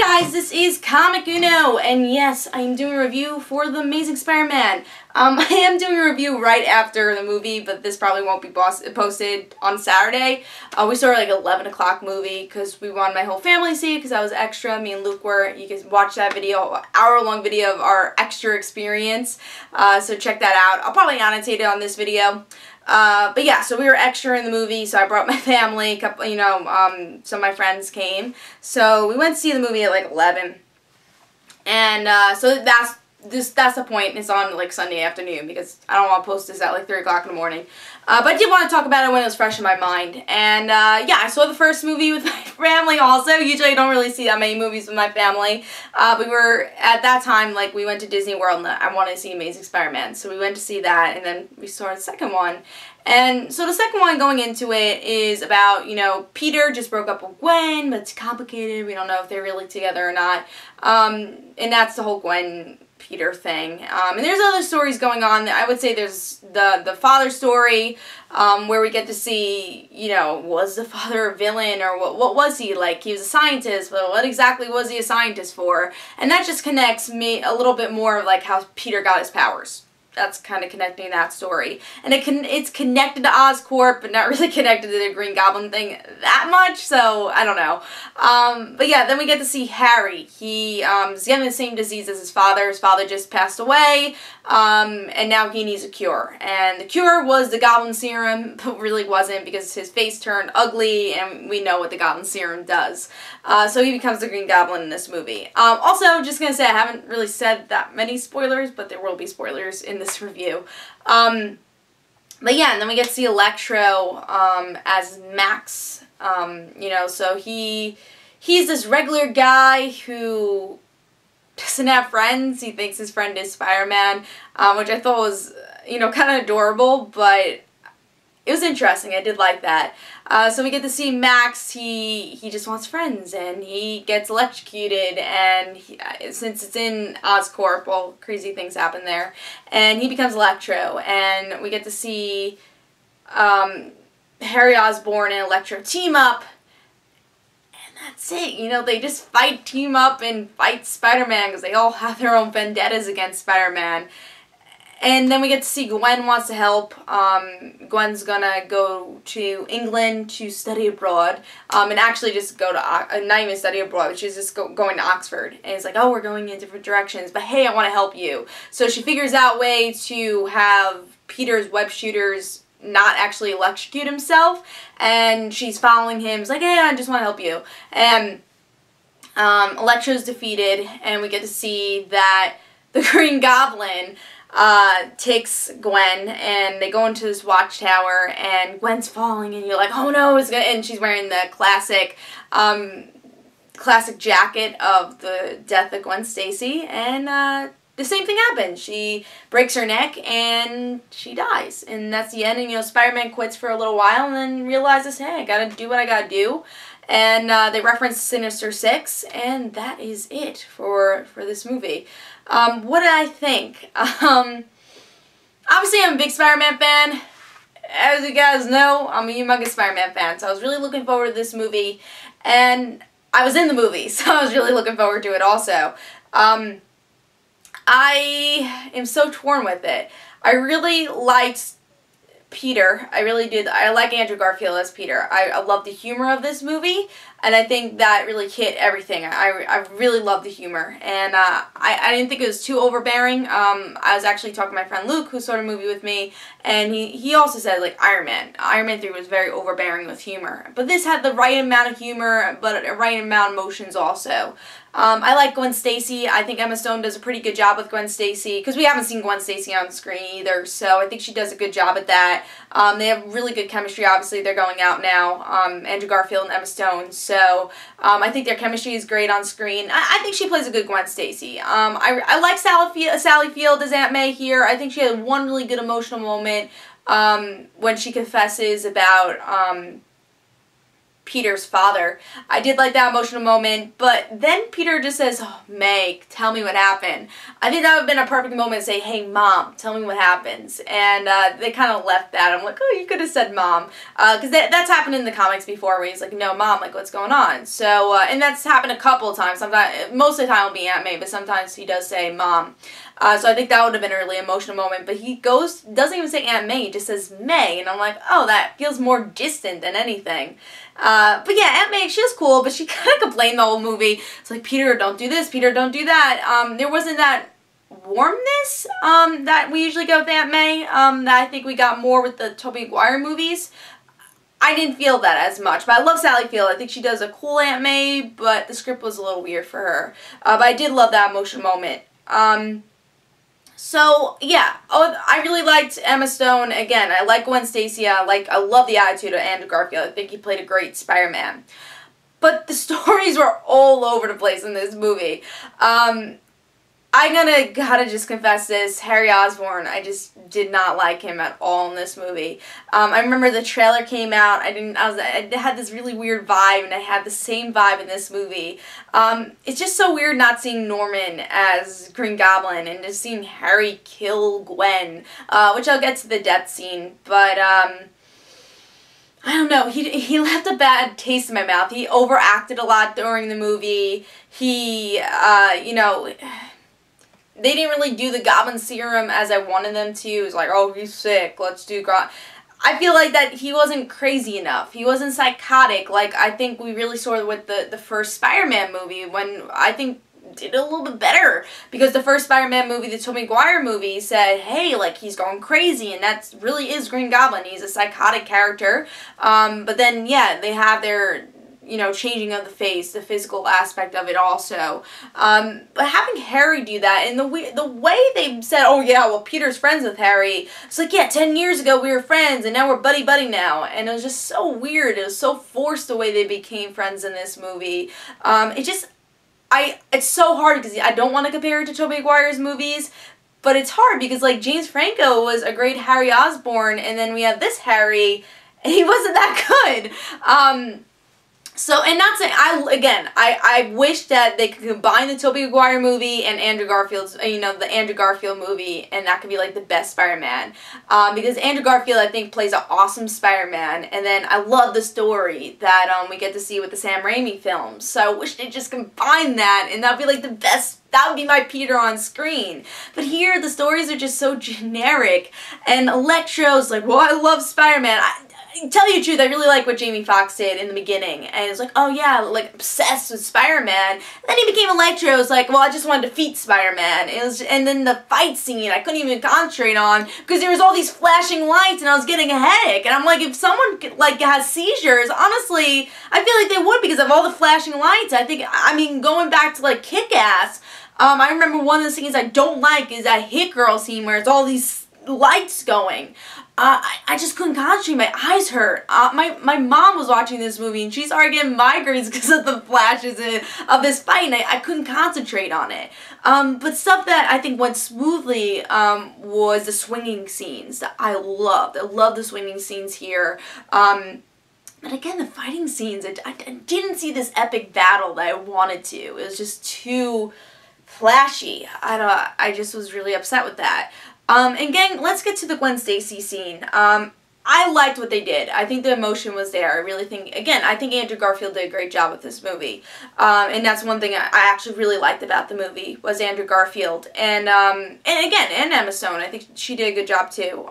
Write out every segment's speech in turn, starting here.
guys, this is Comic Uno, and yes, I am doing a review for The Amazing Spider-Man. I am doing a review right after the movie, but this probably won't be posted on Saturday. We saw like 11 o'clock movie because we wanted my whole family to see it because I was extra. Me and Luke were. You can watch that video, hour-long video of our extra experience. So check that out. I'll probably annotate it on this video. But yeah, so we were extra in the movie, so I brought my family, some of my friends came. So we went to see the movie at like 11. And so that's the point. It's on like Sunday afternoon because I don't want to post this at like 3 o'clock in the morning. But I did want to talk about it when it was fresh in my mind. And yeah, I saw the first movie with my family also. Usually I don't really see that many movies with my family. We were, at that time, like we went to Disney World and I wanted to see Amazing Spider-Man. So we went to see that and then we saw the second one. And so the second one going into it is about, Peter just broke up with Gwen, but it's complicated. We don't know if they're really together or not. And that's the whole Gwen Peter thing. And there's other stories going on. I would say there's the father story, where we get to see, was the father a villain or what was he? Like, he was a scientist, but what exactly was he a scientist for? And that just connects me a little bit more of like how Peter got his powers. That's kind of connecting that story. And it's connected to Oscorp, but not really connected to the Green Goblin thing that much, so I don't know. But yeah, then we get to see Harry. He is getting the same disease as his father. His father just passed away, and now he needs a cure. And the cure was the Goblin Serum, but really wasn't because his face turned ugly, and we know what the Goblin Serum does. So he becomes the Green Goblin in this movie. Also, just gonna say, I haven't really said that many spoilers, but there will be spoilers in this review. But yeah, and then we get to see Electro as Max. So he's this regular guy who doesn't have friends. He thinks his friend is Spider-Man, which I thought was, kind of adorable, but it was interesting. I did like that. So we get to see Max. He just wants friends, and he gets electrocuted, and since it's in Oscorp, well, crazy things happen there, and he becomes Electro, and we get to see Harry Osborn and Electro team up, and that's it. They just team up and fight Spider-Man because they all have their own vendettas against Spider-Man. And then we get to see Gwen wants to help. Gwen's gonna go to England to study abroad. And actually just go to, not even study abroad, but she's just going to Oxford. And it's like, oh, we're going in different directions, but hey, I want to help you. So she figures out a way to have Peter's web shooters not actually electrocute himself. And she's following him. It's like, hey, I just want to help you. And Electro's defeated, and we get to see that the Green Goblin takes Gwen, and they go into this watchtower, and Gwen's falling, and you're like, oh no, and she's wearing the classic jacket of the death of Gwen Stacy, and the same thing happens. She breaks her neck, and she dies, and that's the end. And Spider-Man quits for a little while, and then realizes, hey, I gotta do what I gotta do. And they reference Sinister Six, and that is it for this movie. What did I think? Obviously I'm a big Spider-Man fan. As you guys know, I'm a humongous Spider-Man fan, so I was really looking forward to this movie, and I was in the movie, so I was really looking forward to it also. I am so torn with it. I really liked Peter. I really did. I like Andrew Garfield as Peter. I love the humor of this movie, and I think that really hit everything. I really love the humor, and I didn't think it was too overbearing. I was actually talking to my friend Luke, who saw the movie with me, and he also said, like, Iron Man 3 was very overbearing with humor, but this had the right amount of humor, but a right amount of emotions also. I like Gwen Stacy. I think Emma Stone does a pretty good job with Gwen Stacy, because we haven't seen Gwen Stacy on screen either, so I think she does a good job at that. They have really good chemistry. Obviously, they're going out now, Andrew Garfield and Emma Stone, so I think their chemistry is great on screen. I think she plays a good Gwen Stacy. I like Sally Field as Aunt May here. I think she had one really good emotional moment when she confesses about Peter's father. I did like that emotional moment, but then Peter just says, oh, Meg, tell me what happened. I think that would have been a perfect moment to say, hey, Mom, tell me what happens. And they kind of left that. I'm like, oh, you could have said Mom. Because that's happened in the comics before where he's like, no, Mom, like, what's going on? So, and that's happened a couple of times. Sometimes, most of the time it'll be Aunt May, but sometimes he does say Mom. So I think that would have been a really emotional moment, but he doesn't even say Aunt May, he just says May, and I'm like, oh, that feels more distant than anything. But yeah, Aunt May, she was cool, but she kind of complained the whole movie. It's like, Peter, don't do this, Peter, don't do that. There wasn't that warmness that we usually get with Aunt May, that I think we got more with the Tobey Maguire movies. I didn't feel that as much, but I love Sally Field. I think she does a cool Aunt May, but the script was a little weird for her. But I did love that emotional moment. So, yeah, I really liked Emma Stone. Again, I like Gwen Stacy. I love the attitude of Andrew Garfield. I think he played a great Spider-Man. But the stories were all over the place in this movie. I'm gotta just confess this, Harry Osborn, I just did not like him at all in this movie. I remember the trailer came out, I had this really weird vibe, and I had the same vibe in this movie. It's just so weird not seeing Norman as Green Goblin, and just seeing Harry kill Gwen, which I'll get to the death scene, but, I don't know, he left a bad taste in my mouth. He overacted a lot during the movie. He, you know, they didn't really do the Goblin Serum as I wanted them to. It was like, oh, he's sick, let's do I feel like that he wasn't crazy enough. He wasn't psychotic like I think we really saw with the first Spider-Man movie, when I think did a little bit better, because the first Spider-Man movie, the Tobey Maguire movie, said, hey, like, he's going crazy, and that really is Green Goblin. He's a psychotic character. But then, yeah, they have their, you know, changing of the face, the physical aspect of it also. But having Harry do that, and the way they said, oh yeah, well, Peter's friends with Harry, it's like, yeah, 10 years ago we were friends, and now we're buddy-buddy now. And it was just so weird. It was so forced the way they became friends in this movie. It's so hard because I don't want to compare it to Tobey Maguire's movies, but it's hard because, like, James Franco was a great Harry Osborn, and then we have this Harry, and he wasn't that good. So, and not saying, I wish that they could combine the Tobey Maguire movie and Andrew Garfield's, you know, the Andrew Garfield movie, and that could be, like, the best Spider-Man. Because Andrew Garfield, I think, plays an awesome Spider-Man, and then I love the story that we get to see with the Sam Raimi films. So I wish they'd just combine that, and that would be, like, the best. That would be my Peter on screen. But here, the stories are just so generic, and Electro's like, well, I love Spider-Man. Tell you the truth, I really like what Jamie Foxx did in the beginning, and it's like, oh yeah, like, obsessed with Spider-Man. And then he became Electro. It's like, well, I just want to defeat Spider-Man. And then the fight scene, I couldn't even concentrate on because there was all these flashing lights, and I was getting a headache. And I'm like, if someone like has seizures, honestly, I feel like they would because of all the flashing lights. I mean, going back to like Kick-Ass, I remember one of the scenes I don't like is that Hit Girl scene where it's all these lights going. I just couldn't concentrate. My eyes hurt. My mom was watching this movie, and she's already getting migraines because of the flashes of this fight, and I couldn't concentrate on it. But stuff that I think went smoothly was the swinging scenes that I loved. I love the swinging scenes here. But again, the fighting scenes, I didn't see this epic battle that I wanted to. It was just too flashy. I just was really upset with that. And gang, let's get to the Gwen Stacy scene. I liked what they did. I think the emotion was there. I really think, again, I think Andrew Garfield did a great job with this movie. And that's one thing I actually really liked about the movie, was Andrew Garfield. And again, and Emma Stone. I think she did a good job too.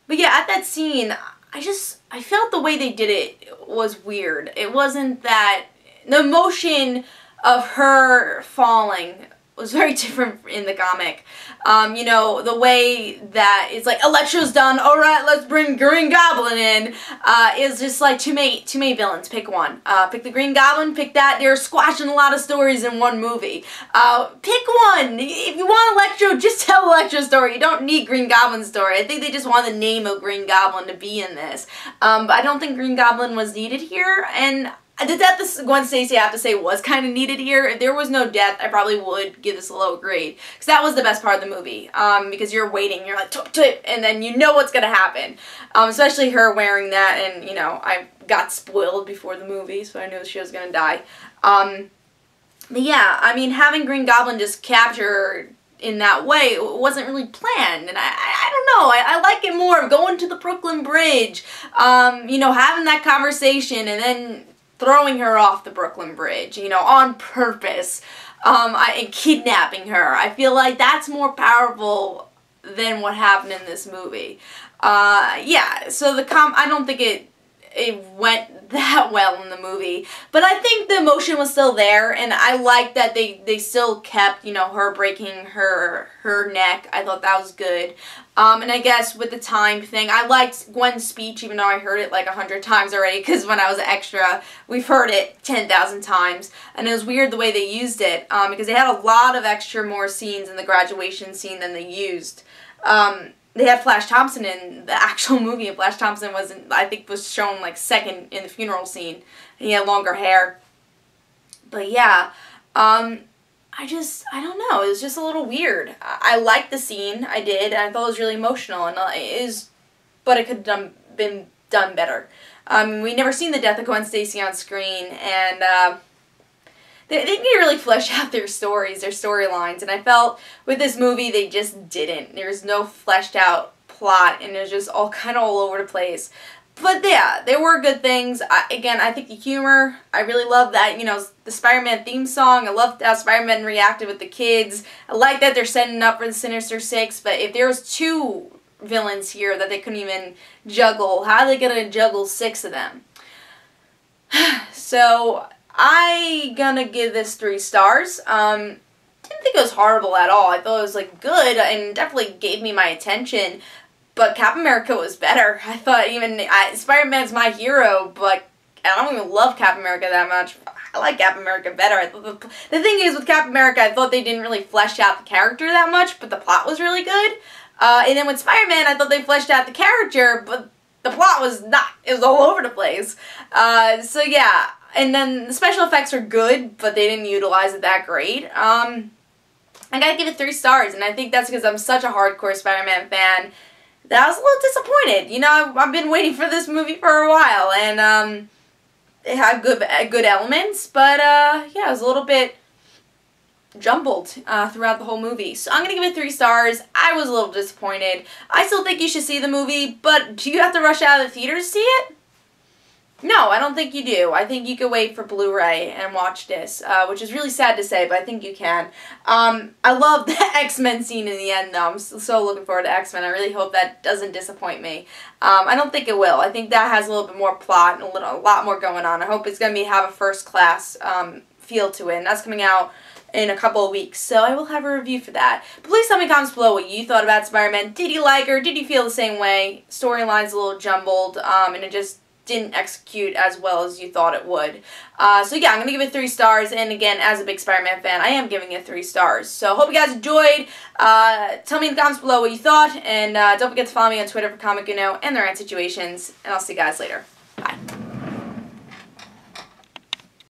But yeah, at that scene, I felt the way they did it was weird. It wasn't that, the emotion of her falling was very different in the comic. You know, the way that it's like, Electro's done, alright, let's bring Green Goblin in, is just like too many villains. Pick one. Pick the Green Goblin, pick that. They're squashing a lot of stories in one movie. Pick one. If you want Electro, just tell Electro's story. You don't need Green Goblin's story. I think they just want the name of Green Goblin to be in this. But I don't think Green Goblin was needed here, and The death of Gwen Stacy, I have to say, was kind of needed here. If there was no death, I probably would give this a low grade. Because that was the best part of the movie. Because you're waiting, you're like, tip, tip, and then you know what's going to happen. Especially her wearing that, and, you know, I got spoiled before the movie, so I knew she was going to die. But yeah, I mean, having Green Goblin just capture her in that way wasn't really planned, and I don't know, I like it more, going to the Brooklyn Bridge, you know, having that conversation, and then throwing her off the Brooklyn Bridge, you know, on purpose, and kidnapping her. I feel like that's more powerful than what happened in this movie. Yeah, so I don't think it went that well in the movie, but I think the emotion was still there, and I like that they still kept, you know, her breaking her neck. I thought that was good. And I guess with the time thing, I liked Gwen's speech, even though I heard it like 100 times already, because when I was an extra, we've heard it 10,000 times, and it was weird the way they used it, because they had a lot of more scenes in the graduation scene than they used. They had Flash Thompson in the actual movie, and Flash Thompson I think was shown like second in the funeral scene, and he had longer hair. But yeah, I don't know, it was just a little weird. I liked the scene, I did, and I thought it was really emotional, and but it could have been done better. We never seen the death of Gwen Stacy on screen, and they didn't really flesh out their stories, their storylines, and I felt with this movie they just didn't. There's no fleshed out plot, and it was just all kind of all over the place. But yeah, there were good things. Again, I think the humor, I really love that, you know, the Spider-Man theme song. I loved how Spider-Man reacted with the kids. I like that they're setting up for the Sinister Six, but if there was 2 villains here that they couldn't even juggle, how are they going to juggle 6 of them? So I gonna give this 3 stars. Didn't think it was horrible at all. I thought it was like good and definitely gave me my attention. But Captain America was better. I thought Spider-Man's my hero, but I don't even love Captain America that much. I like Captain America better. I thought the thing is with Captain America, I thought they didn't really flesh out the character that much, but the plot was really good. And then with Spider-Man, I thought they fleshed out the character, but the plot was not. It was all over the place. So yeah. And then the special effects were good, but they didn't utilize it that great. I gotta give it 3 stars, and I think that's because I'm such a hardcore Spider-Man fan that I was a little disappointed. You know, I've been waiting for this movie for a while, and it had good elements, but yeah, it was a little bit jumbled throughout the whole movie. So I'm gonna give it 3 stars. I was a little disappointed. I still think you should see the movie, but do you have to rush out of the theater to see it? No, I don't think you do. I think you could wait for Blu-ray and watch this, which is really sad to say, but I think you can. I love the X-Men scene in the end, though. I'm so looking forward to X-Men. I really hope that doesn't disappoint me. I don't think it will. I think that has a little bit more plot and a lot more going on. I hope it's going to have a first-class feel to it, and that's coming out in a couple of weeks, so I will have a review for that. But please tell me in the comments below what you thought about Spider-Man. Did you like her? Did you feel the same way? Storyline's a little jumbled, and it just didn't execute as well as you thought it would. So yeah, I'm going to give it 3 stars, and again, as a big Spider-Man fan, I am giving it 3 stars. So hope you guys enjoyed. Tell me in the comments below what you thought, and don't forget to follow me on Twitter for Comic Uno and the rant situations, and I'll see you guys later. Bye.